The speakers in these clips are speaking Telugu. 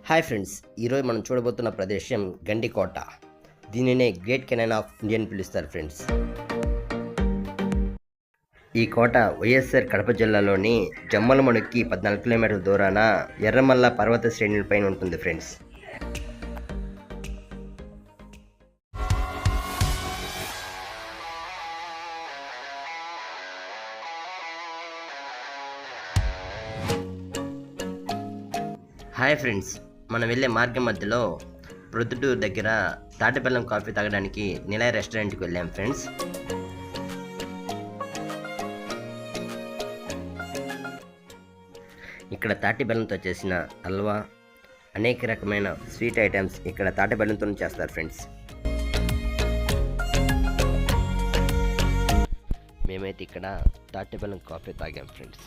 హాయ్ ఫ్రెండ్స్, ఈరోజు మనం చూడబోతున్న ప్రదేశం గండికోట. దీనినే గ్రేట్ కెనాన్ ఆఫ్ ఇండియా అని పిలుస్తారు ఫ్రెండ్స్. ఈ కోట వైఎస్ఆర్ కడప జిల్లాలోని జమ్మలమడుగుకి 14 కిలోమీటర్ల దూరాన ఎర్రమల్ల పర్వత శ్రేణులపైన ఉంటుంది ఫ్రెండ్స్. హాయ్ ఫ్రెండ్స్, మనం వెళ్ళే మార్గం మధ్యలో ప్రొద్దుటూరు దగ్గర తాటిబెల్లం కాఫీ తాగడానికి నిలయ రెస్టారెంట్కి వెళ్ళాం ఫ్రెండ్స్. ఇక్కడ తాటి బెల్లంతో చేసిన హల్వా, అనేక రకమైన స్వీట్ ఐటమ్స్ ఇక్కడ తాటి బెల్లంతో చేస్తారు ఫ్రెండ్స్. మేమైతే ఇక్కడ తాటి బెల్లం కాఫీ తాగాం ఫ్రెండ్స్.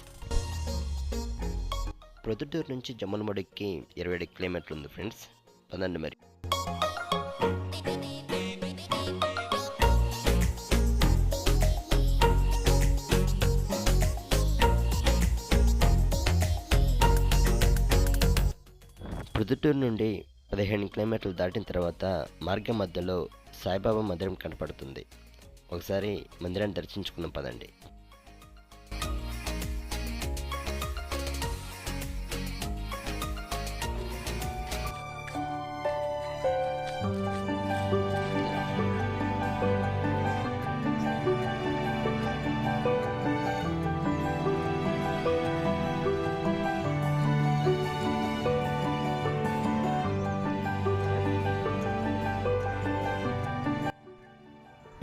ప్రొద్దుటూరు నుంచి జమ్మలమడుగుకి 27 కిలోమీటర్లు ఉంది ఫ్రెండ్స్. పదండి మరి. ప్రొద్దుటూరు నుండి 15 కిలోమీటర్లు దాటిన తర్వాత మార్గం మధ్యలో సాయిబాబా మందిరం కనపడుతుంది. ఒకసారి మందిరాన్ని దర్శించుకున్నాం పదండి.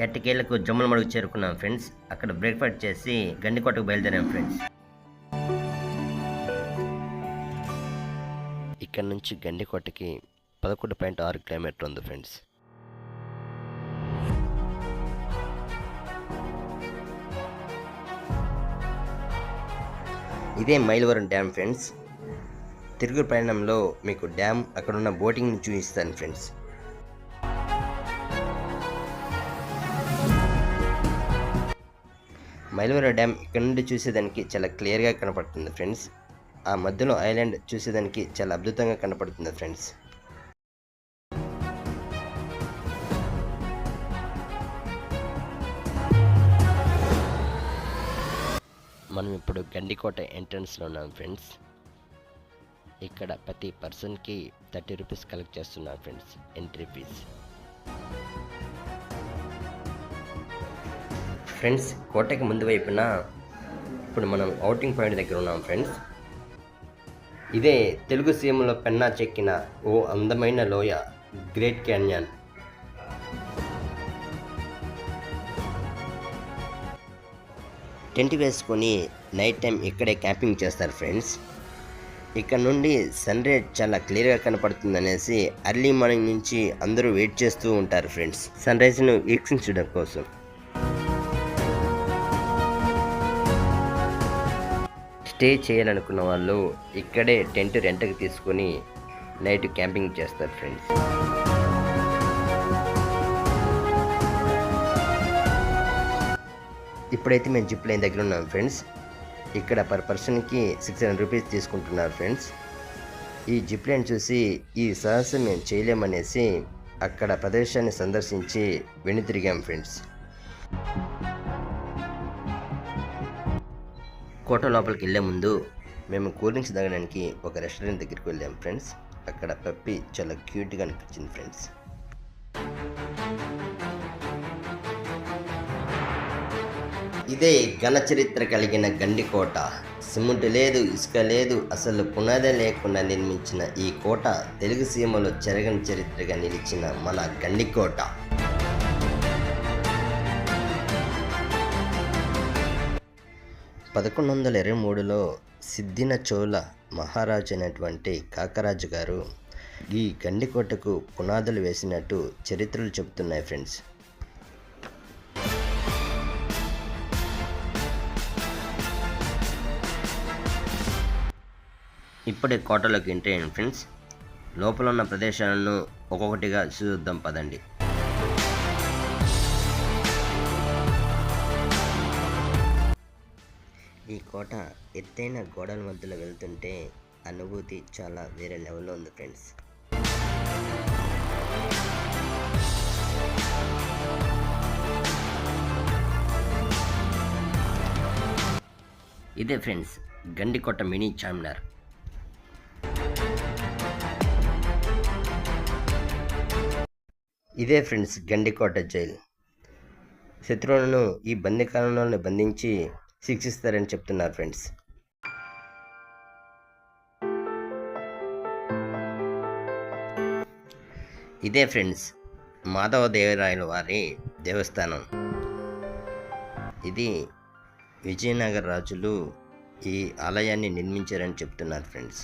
ఎట్టకేళ్లకు జమ్మలమడుగు చేరుకున్నాం ఫ్రెండ్స్. అక్కడ బ్రేక్ఫాస్ట్ చేసి గండికోటకు బయలుదేరాం ఫ్రెండ్స్. ఇక్కడ నుంచి గండికోటకి 11.6 కిలోమీటర్ ఉంది ఫ్రెండ్స్. ఇదే మైలవరం డ్యామ్ ఫ్రెండ్స్. తిరుగు ప్రయాణంలో మీకు డ్యామ్, అక్కడున్న బోటింగ్ని చూపిస్తాను ఫ్రెండ్స్. మైలవరం డ్యామ్ ఇక్కడ నుండి చూసేదానికి చాలా క్లియర్గా కనపడుతుంది ఫ్రెండ్స్. ఆ మధ్యలో ఐలాండ్ చూసేదానికి చాలా అద్భుతంగా కనపడుతుంది ఫ్రెండ్స్. మనం ఇప్పుడు గండికోట ఎంట్రన్స్లో ఉన్నాం ఫ్రెండ్స్. ఇక్కడ ప్రతి పర్సన్కి 30 రూపీస్ కలెక్ట్ చేస్తున్నాం ఫ్రెండ్స్, ఎంట్రీ ఫీజ్. ఫ్రెండ్స్, కోటకి ముందు వైపున ఇప్పుడు మనం అవుటింగ్ పాయింట్ దగ్గర ఉన్నాం ఫ్రెండ్స్. ఇదే తెలుగు సీమలో పెన్నా చెక్కిన ఓ అందమైన లోయ, గ్రేట్ క్యాన్యాన్. టెంట్ వేసుకొని నైట్ టైం ఇక్కడే క్యాంపింగ్ చేస్తారు ఫ్రెండ్స్. ఇక్కడ నుండి సన్ రైజ్ చాలా క్లియర్గా కనపడుతుంది అనేసి ఎర్లీ మార్నింగ్ నుంచి అందరూ వెయిట్ చేస్తూ ఉంటారు ఫ్రెండ్స్, సన్ రైజ్ను వీక్షించడం కోసం. స్టే చేయాలనుకున్న వాళ్ళు ఇక్కడే టెంట్ రెంట్కి తీసుకొని నైట్ క్యాంపింగ్ చేస్తారు ఫ్రెండ్స్. ఇప్పుడైతే మేము జిప్ లైన్ దగ్గర ఉన్నాం ఫ్రెండ్స్. ఇక్కడ పర్ పర్సన్కి 600 రూపీస్ తీసుకుంటున్నారు ఫ్రెండ్స్. ఈ జిప్ లైన్ చూసి ఈ సాహసం మేము చేయలేమనేసి అక్కడ ప్రదేశాన్ని సందర్శించి వెనుతిరిగాం ఫ్రెండ్స్. కోట లోపలికి వెళ్ళే ముందు మేము కూల్ డ్రింక్స్ తాగడానికి ఒక రెస్టారెంట్ దగ్గరికి వెళ్ళాం ఫ్రెండ్స్. అక్కడ పప్పి చాలా క్యూట్గా అనిపించింది ఫ్రెండ్స్. ఇదే ఘన చరిత్ర కలిగిన గండికోట. సిమెంట్ లేదు, ఇసుక లేదు, అసలు పునాదే లేకుండా నిర్మించిన ఈ కోట తెలుగు సీమలో చెరగని చరిత్రగా నిలిచిన మన గండికోట. (1123) సిద్దిన చోళ మహారాజు అయినటువంటి కాకరాజు గారు ఈ గండికోటకు పునాదులు వేసినట్టు చరిత్రలు చెబుతున్నాయి ఫ్రెండ్స్. ఇప్పుడే కోటలోకి ఎంట్రీ అయ్యాను ఫ్రెండ్స్. లోపల ఉన్న ప్రదేశాలను ఒక్కొక్కటిగా చూద్దాం పదండి. ఈ కోట ఎత్తైన గోడల మధ్యలో వెళ్తుంటే అనుభూతి చాలా వేరే లెవెల్లో ఉంది ఫ్రెండ్స్. ఇదే ఫ్రెండ్స్ గండికోట మినీ చార్మినార్. ఇదే ఫ్రెండ్స్ గండికోట జైలు. శత్రువులను ఈ బందీకాలంలో బంధించి శిక్షిస్తారని చెప్తున్నారు ఫ్రెండ్స్. ఇదే ఫ్రెండ్స్ మాధవదేవరాయల వారి దేవస్థానం. ఇది విజయనగర రాజులు ఈ ఆలయాన్ని నిర్మించారని చెప్తున్నారు ఫ్రెండ్స్.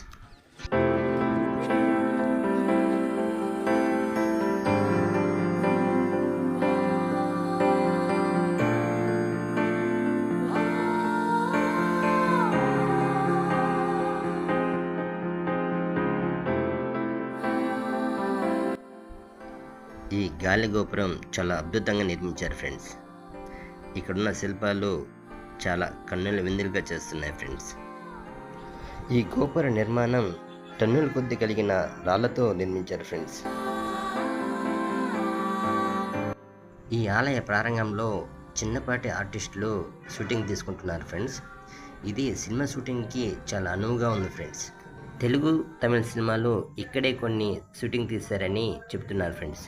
ఈ గాలి గోపురం చాలా అద్భుతంగా నిర్మించారు ఫ్రెండ్స్. ఇక్కడున్న శిల్పాలు చాలా కన్నుల విందులుగా చేస్తున్నాయి ఫ్రెండ్స్. ఈ గోపుర నిర్మాణం టన్నుల కొద్ది కలిగిన రాళ్లతో నిర్మించారు ఫ్రెండ్స్. ఈ ఆలయ ప్రారంభంలో చిన్నపాటి ఆర్టిస్టులు షూటింగ్ తీసుకుంటున్నారు ఫ్రెండ్స్. ఇది సినిమా షూటింగ్కి చాలా అనువుగా ఉంది ఫ్రెండ్స్. తెలుగు తమిళ సినిమాలు ఇక్కడే కొన్ని షూటింగ్ తీశారని చెప్తున్నారు ఫ్రెండ్స్.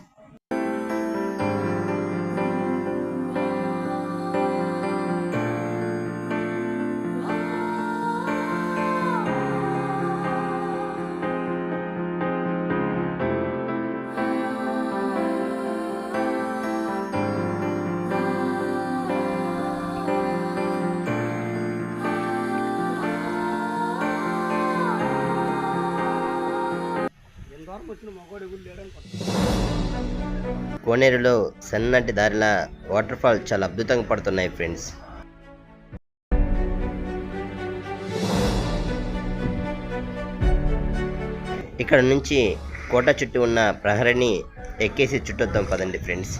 కోనేరులో సన్నటి దారిలా వాటర్ ఫాల్ చాలా అద్భుతంగా పడుతున్నాయి ఫ్రెండ్స్. ఇక్కడ నుంచి కోట చుట్టూ ఉన్న ప్రహరిని ఎక్కేసి చుట్టొద్దాం పదండి ఫ్రెండ్స్.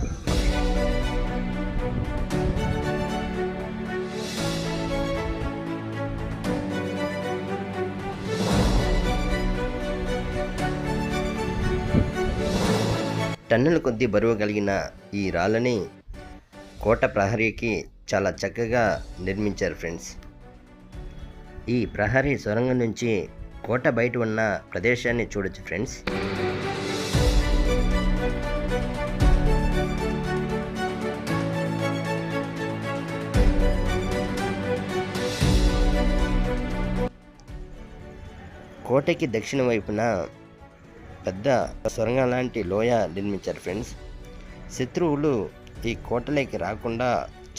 టన్నుల కొద్దీ బరువు కలిగిన ఈ రాళ్ళని కోట ప్రహరీకి చాలా చక్కగా నిర్మించారు ఫ్రెండ్స్. ఈ ప్రహరీ సొరంగం నుంచి కోట బయట ఉన్న ప్రదేశాన్ని చూడొచ్చు ఫ్రెండ్స్. కోటకి దక్షిణ వైపున పెద్ద సొరంగం లాంటి లోయ నిర్మించారు ఫ్రెండ్స్. శత్రువులు ఈ కోటలోకి రాకుండా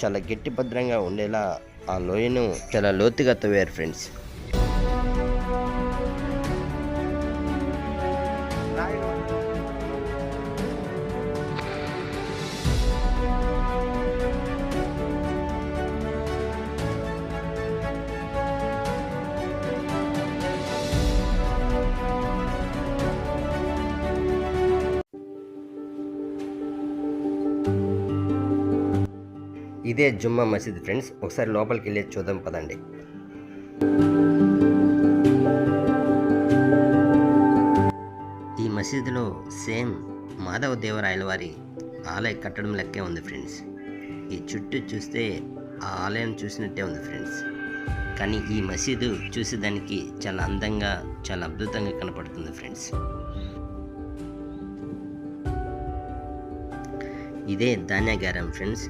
చాలా గట్టి భద్రంగా ఉండేలా ఆ లోయను చాలా లోతుగా తవ్వారు ఫ్రెండ్స్. ఇదే జుమ్మా మసీద్ ఫ్రెండ్స్. ఒకసారి లోపలికి వెళ్ళి చూద్దాం పదండి. ఈ మసీదులో సేమ్ మాధవదేవరాయల వారి ఆలయ కట్టడం లెక్కే ఉంది ఫ్రెండ్స్. ఈ చుట్టూ చూస్తే ఆ ఆలయం చూసినట్టే ఉంది ఫ్రెండ్స్. కానీ ఈ మసీదు చూసేదానికి చాలా అందంగా చాలా అద్భుతంగా కనపడుతుంది ఫ్రెండ్స్. ఇదే ధాన్యాగారం ఫ్రెండ్స్.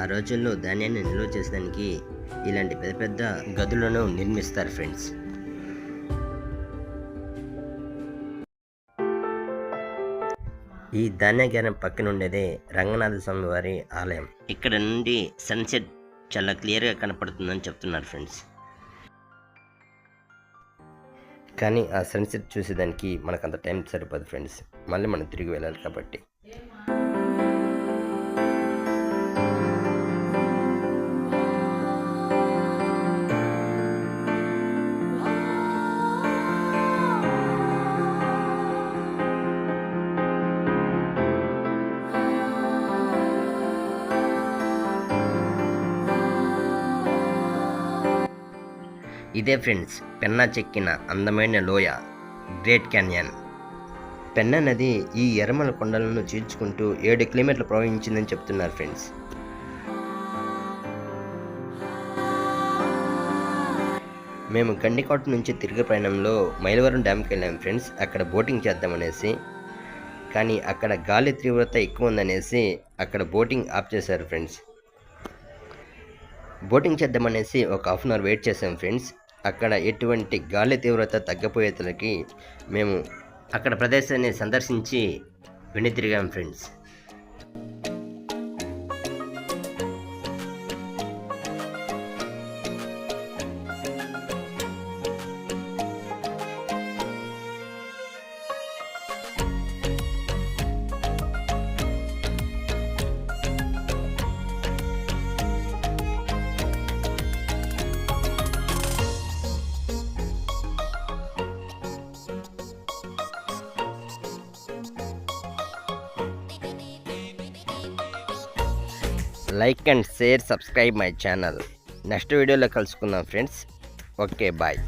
ఆ రోజుల్లో ధాన్యాన్ని నిల్వ చేసేదానికి ఇలాంటి పెద్ద పెద్ద గదులను నిర్మిస్తారు ఫ్రెండ్స్. ఈ ధాన్యాగారం పక్కన ఉండేదే రంగనాథ స్వామి వారి ఆలయం. ఇక్కడ నుండి సన్సెట్ చాలా క్లియర్గా కనపడుతుందని చెప్తున్నారు ఫ్రెండ్స్. కానీ ఆ సన్సెట్ చూసేదానికి మనకు అంత టైం సరిపోదు ఫ్రెండ్స్. మళ్ళీ మనం తిరిగి వెళ్ళాలి కాబట్టి. ఇదే ఫ్రెండ్స్ పెన్నా చెక్కిన అందమైన లోయ గ్రేట్ క్యాన్యన్. పెన్నా నది ఈ ఎర్రమల కొండలను చీల్చుకుంటూ 7 కిలోమీటర్లు ప్రవహించిందని చెప్తున్నారు ఫ్రెండ్స్. మేము గండికోట నుంచి తిరిగే ప్రయాణంలో మైలవరం డ్యామ్కి వెళ్ళాం ఫ్రెండ్స్. అక్కడ బోటింగ్ చేద్దామనేసి, కానీ అక్కడ గాలి తీవ్రత ఎక్కువ ఉందనేసి అక్కడ బోటింగ్ ఆఫ్ చేశారు ఫ్రెండ్స్. బోటింగ్ చేద్దామనేసి ఒక హాఫ్ అన్ అవర్ వెయిట్ చేసాం ఫ్రెండ్స్. అక్కడ ఎటువంటి గాలి తీవ్రత తగ్గపోయేతలకి మేము అక్కడ ప్రదేశాన్ని సందర్శించి వెనుతిరిగాం friends. Like and share, subscribe my channel. Next వీడియోలో కలుసుకుందాం ఫ్రెండ్స్. Okay, bye.